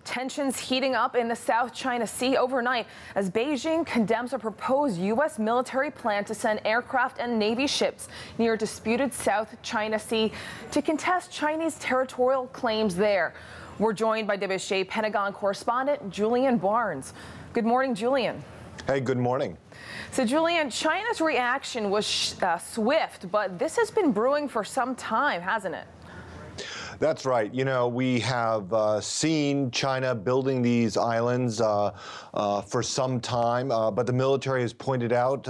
Tensions heating up in the South China Sea overnight as Beijing condemns a proposed U.S. military plan to send aircraft and Navy ships near disputed South China Sea to contest Chinese territorial claims there. We're joined by WSJ Pentagon correspondent Julian Barnes. Good morning, Julian. Hey, good morning. So, Julian, China's reaction was swift, but this has been brewing for some time, hasn't it? That's right. You know, we have seen China building these islands for some time, but the military has pointed out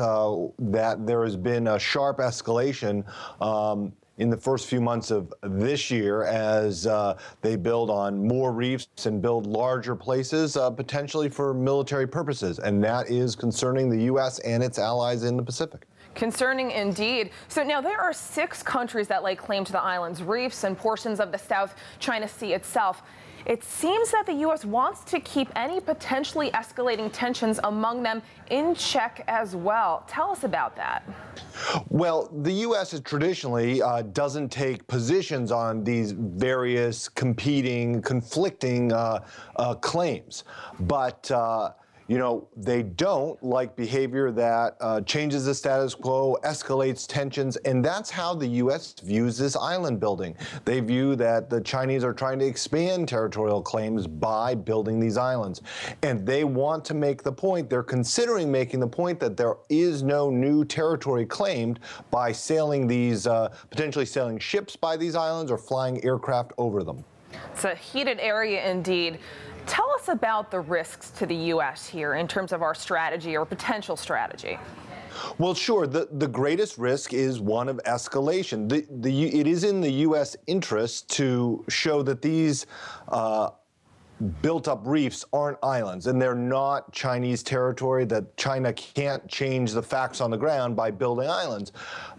that there has been a sharp escalation in the first few months of this year as they build on more reefs and build larger places, potentially for military purposes. And that is concerning the U.S. and its allies in the Pacific. Concerning indeed. So now there are 6 countries that lay claim to the islands, reefs, and portions of the South China Sea itself. It seems that the U.S. wants to keep any potentially escalating tensions among them in check as well. Tell us about that. Well, the U.S. is traditionally doesn't take positions on these various competing, conflicting claims, but you know, they don't like behavior that changes the status quo, escalates tensions, and that's how the U.S. views this island building. They view that the Chinese are trying to expand territorial claims by building these islands. And they want to make the point, they're considering making the point that there is no new territory claimed by sailing these, potentially sailing ships by these islands or flying aircraft over them. It's a heated area indeed. Tell us about the risks to the U.S. here in terms of our strategy or potential strategy. Well, sure. The greatest risk is one of escalation. It is in the U.S. interest to show that these built-up reefs aren't islands, and they're not Chinese territory, that China can't change the facts on the ground by building islands.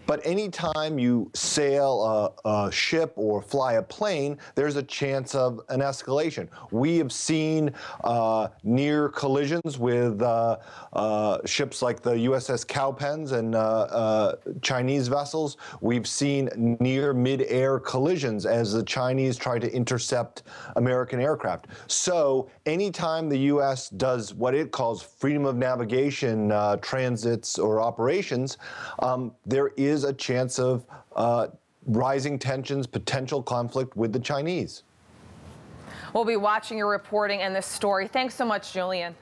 But anytime you sail a ship or fly a plane, there's a chance of an escalation. We have seen near collisions with ships like the USS Cowpens and Chinese vessels. We've seen near mid-air collisions as the Chinese try to intercept American aircraft. So anytime the U.S. does what it calls freedom of navigation transits or operations, there is a chance of rising tensions, potential conflict with the Chinese. We'll be watching your reporting and this story. Thanks so much, Julian.